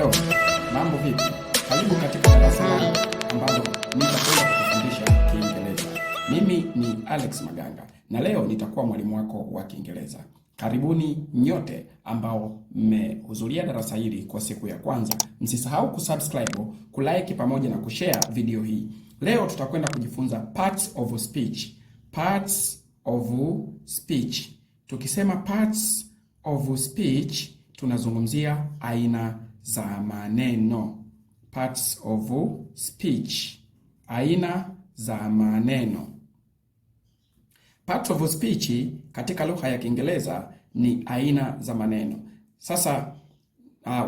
Hello, mambo vipi? Karibu katika darasa langu ambalo nitakwenda kukufundisha Kiingereza. Mimi ni Alex Maganga na leo nitakuwa mwalimu wako wa Kiingereza. Karibuni nyote ambao mmehudhuria darasa hili kwa siku ya kwanza. Msisahau kusubscribe, kulike pamoja na kushare video hii. Leo tutakwenda kujifunza parts of speech. Parts of speech. Tukisema parts of speech tunazungumzia aina za maneno. Parts of speech, aina za maneno. Parts of speech katika lugha ya Kiingereza ni aina za maneno. Sasa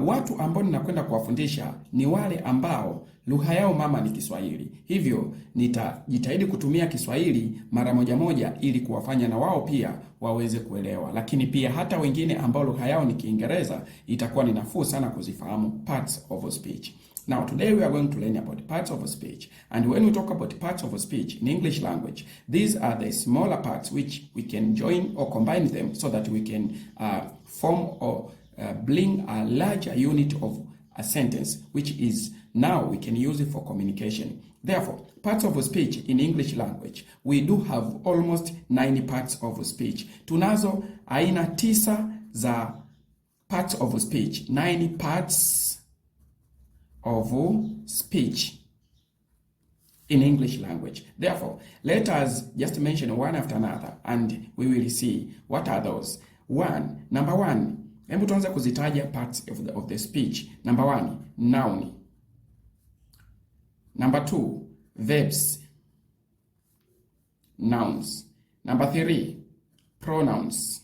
watu ambao ninakwenda kuwafundisha ni wale ambao lugha yao mama ni Kiswahili. Hivyo nitajitahidi kutumia Kiswahili mara moja ili kuwafanya na wao pia waweze kuelewa. Lakini pia hata wengine ambao lugha yao ni Kiingereza itakuwa ni nafuu sana kuzifahamu parts of speech. Now today we are going to learn about parts of speech. And when we talk about parts of speech in English language, these are the smaller parts which we can join or combine them so that we can form or bring a larger unit of a sentence, which is now we can use it for communication. Therefore, parts of speech in English language, we do have almost 90 parts of speech. Tunazo aina 9 za parts of speech, 90 parts of speech in English language. Therefore, let us just mention one after another and we will see what are those. Number one, hebu tuanze kuzitaja parts of the speech. Number 1, noun. Number 2, verbs. Nouns. Number 3, pronouns.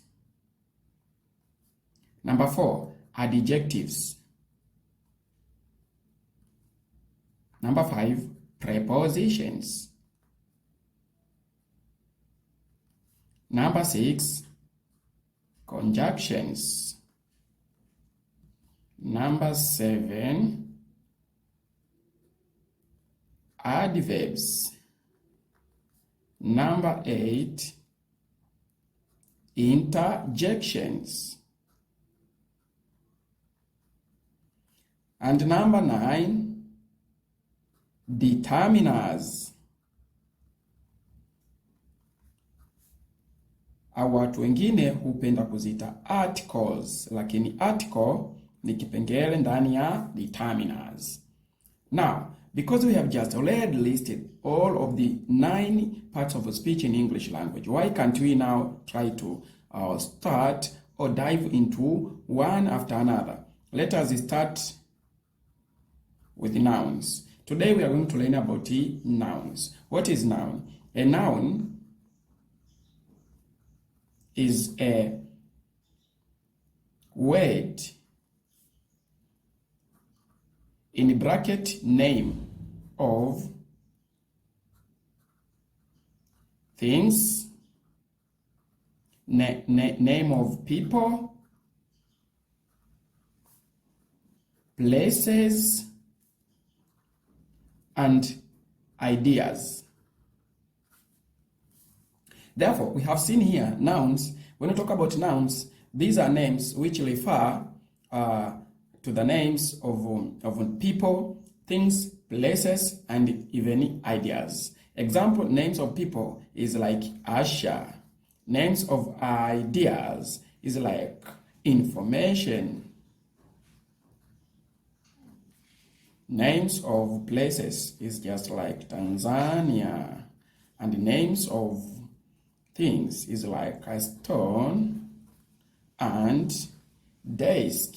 Number 4, adjectives. Number 5, prepositions. Number 6, conjunctions. Number 7, adverbs. Number 8, interjections. And number 9, determiners. Watu wengine hupenda kuzita articles, lakini article ni kipengele ndani ya determiners. Now, because we have just already listed all of the 9 parts of speech in English language, why can't we now try to start or dive into one after another? Let us start with nouns. Today we are going to learn about nouns. What is noun? A noun is a word in bracket name of things, name of people, places, and ideas. Therefore, we have seen here nouns. When we talk about nouns, these are names which refer to the names of people, things, places, and even ideas. Example names of people is like Asha. Names of ideas is like information. Names of places is just like Tanzania. And names of things is like a stone and desk.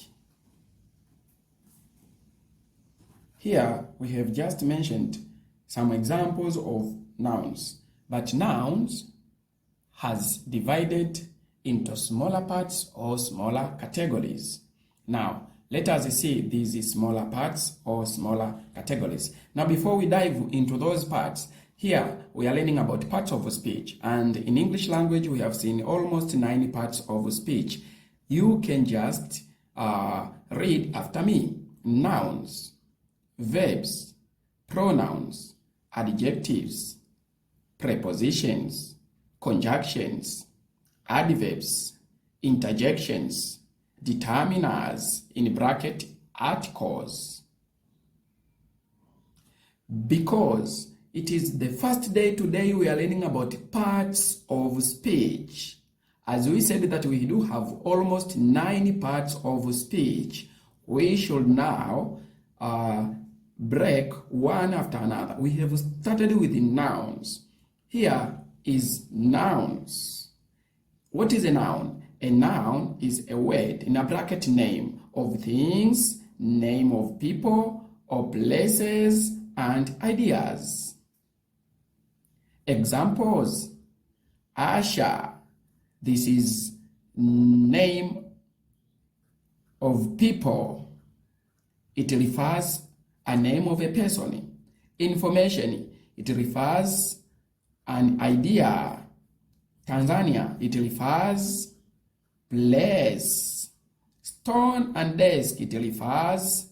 Here we have just mentioned some examples of nouns, but nouns has divided into smaller parts or smaller categories. Now, let us see these smaller parts or smaller categories. Now, before we dive into those parts, here we are learning about parts of speech. And in English language, we have seen almost 90 parts of speech. You can just read after me. Nouns, verbs, pronouns, adjectives, prepositions, conjunctions, adverbs, interjections, determiners in bracket articles. Because it is the first day today, we are learning about parts of speech. As we said that we do have almost 9 parts of speech, we should now break one after another. We have started with the nouns. Here is nouns. What is a noun? A noun is a word in a bracket name of things, name of people, or places, and ideas. Examples: Asha. This is name of people. It refers a name of a person. Information. It refers an idea. Tanzania. It refers place. Stone and desk. It refers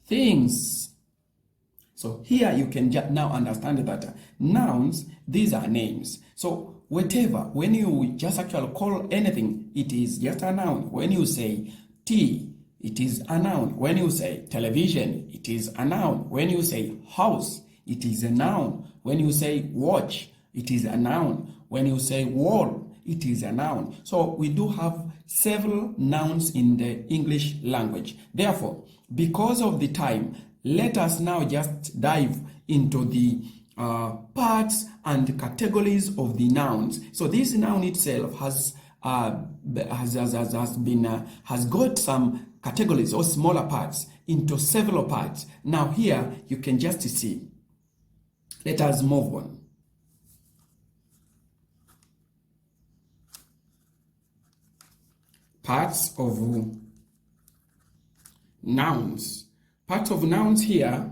things. So here you can now understand that nouns, these are names. So whatever, when you just actually call anything, it is just a noun. When you say tea, it is a noun. When you say television, it is a noun. When you say house, it is a noun. When you say watch, it is a noun. When you say wall, it is a noun. So we do have several nouns in the English language. Therefore, because of the time, let us now just dive into the parts and categories of the nouns. So this noun itself has got some categories or smaller parts into several parts. Now here you can just see. Let us move on. Parts of nouns. Parts of nouns here,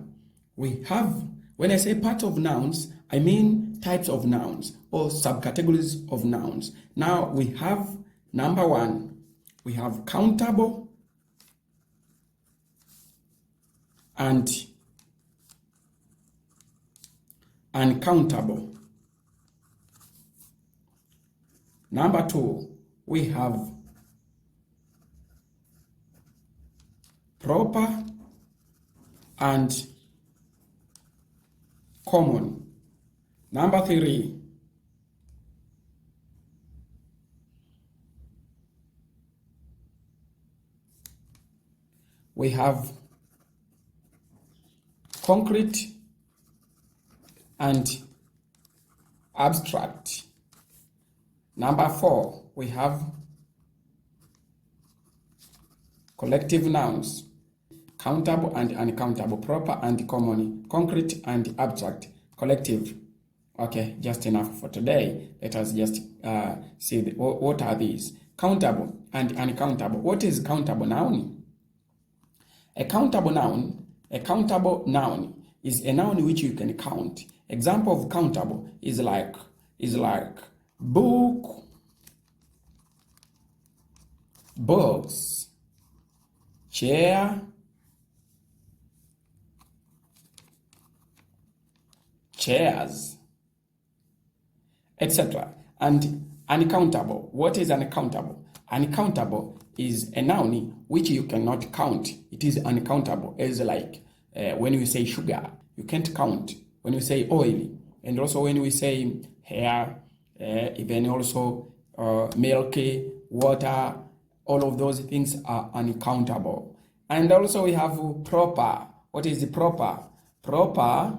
we have, when I say part of nouns, I mean types of nouns or subcategories of nouns. Now we have number 1, we have countable and uncountable. Number 2, we have proper and common. Number 3, we have concrete and abstract. Number 4, we have collective nouns. Countable and uncountable, proper and common, concrete and abstract, collective. Okay, just enough for today. Let us just see what are these. Countable and uncountable. What is countable noun? A countable noun is a noun which you can count. Example of countable is like book, books, chair, chairs, etc. And uncountable. What is uncountable? Uncountable is a noun which you cannot count. It is uncountable. It's like when we say sugar, you can't count. When we say oil, and also when we say hair, even also milk, water, all of those things are uncountable. And also we have proper. What is the proper? Proper,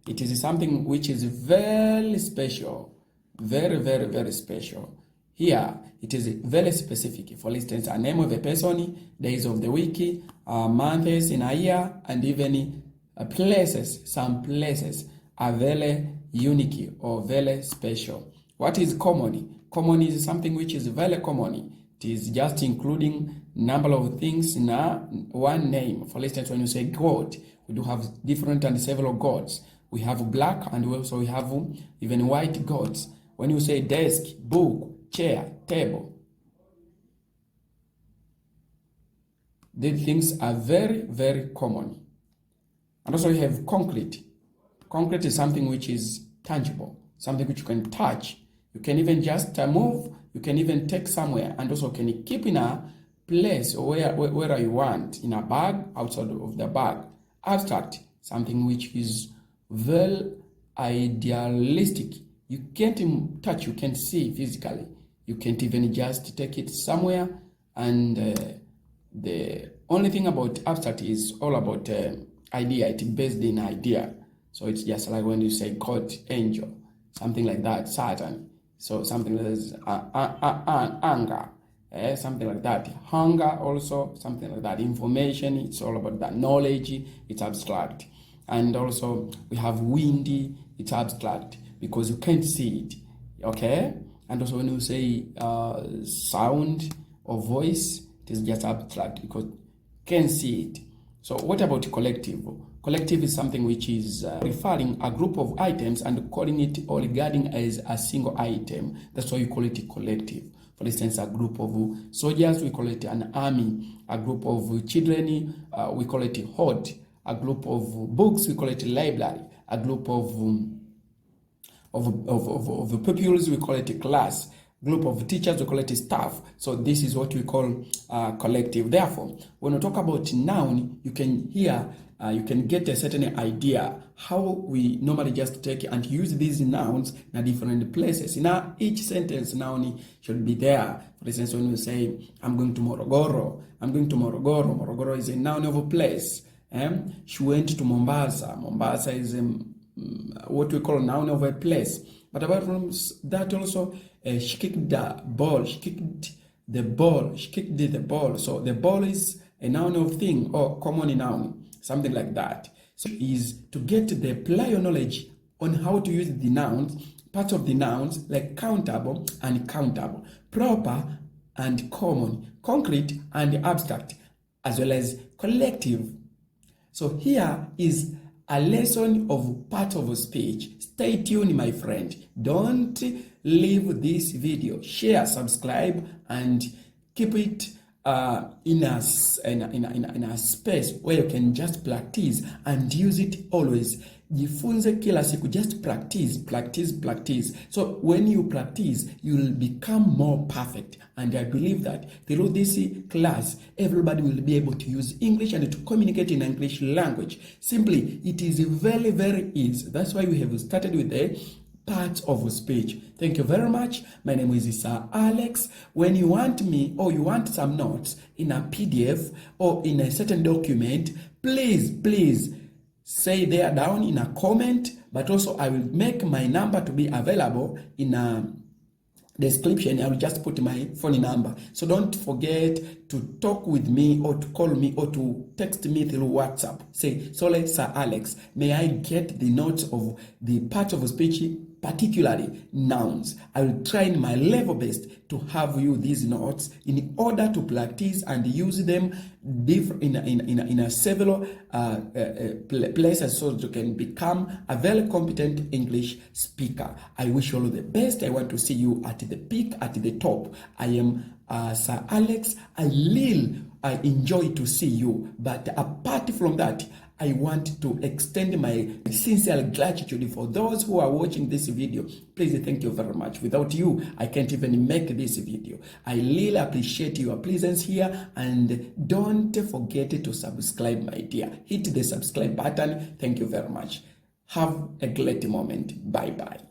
it is something which is very special, very special. Here, it is very specific. For instance, a name of a person, days of the week, months in a year, and even places. Some places are very unique or very special. What is common? Common is something which is very common. It is just including number of things in one name. For instance, when you say God, we do have different and several gods. We have black and we also have even white gods. When you say desk, book, chair, table, these things are very common. And also we have concrete. Concrete is something which is tangible, something which you can touch. You can even just move, you can even take somewhere, and also can keep in a place or where you want, in a bag, outside of the bag. Abstract, something which is very idealistic. You can't touch, you can't see physically. You can't even just take it somewhere. And the only thing about abstract is all about idea. It's based in idea. So it's just like when you say God, angel, something like that, Satan. So something that is anger, something like that. Hunger also, something like that. Information, it's all about that. Knowledge, it's abstract. And also we have windy, it's abstract because you can't see it, okay? And also when you say sound or voice, it is just abstract because you can't see it. So what about collective? Collective is something which is referring a group of items and calling it or regarding as a single item. That's why you call it collective. For instance, a group of soldiers, we call it an army. A group of children, we call it a horde. A group of books, we call it a library. A group of pupils, we call it a class. Group of teachers, we call it a staff. So this is what we call collective. Therefore, when we talk about noun, you can hear, you can get a certain idea how we normally just take and use these nouns in different places. Now, each sentence noun should be there. For instance, when we say, I'm going to Morogoro, I'm going to Morogoro. Morogoro is a noun of a place. She went to Mombasa. Mombasa is what we call a noun of a place. But apart from that also, she kicked the ball. She kicked the ball. She kicked the ball. So the ball is a noun of thing or common noun, something like that. So is to get the prior knowledge on how to use the nouns, parts of the nouns like countable and countable, proper and common, concrete and abstract, as well as collective. So here is a lesson of part of speech. Stay tuned, my friend. Don't leave this video. Share, subscribe, and keep it in a space where you can just practice and use it always. Jifunze kila siku, just practice. So when you practice, you will become more perfect. And I believe that through this class, everybody will be able to use English and to communicate in English language. Simply, it is very, very easy. That's why we have started with the parts of speech. Thank you very much. My name is Sir Alex. When you want me or you want some notes in a PDF or in a certain document, please say there down in a comment, but also I will make my number to be available in a description. I will just put my phone number. So don't forget to talk with me or to call me or to text me through WhatsApp. Say, sorry, Sir Alex, may I get the notes of the part of speech, particularly nouns? I will try in my level best to have you these notes in order to practice and use them in several places so that you can become a very competent English speaker. I wish you all the best. I want to see you at the peak, at the top. I am Sir Alex. I enjoy to see you, but apart from that, I want to extend my sincere gratitude for those who are watching this video. Please, thank you very much. Without you, I can't even make this video. I really appreciate your presence here, and don't forget to subscribe, my dear. Hit the subscribe button. Thank you very much. Have a great moment. Bye-bye.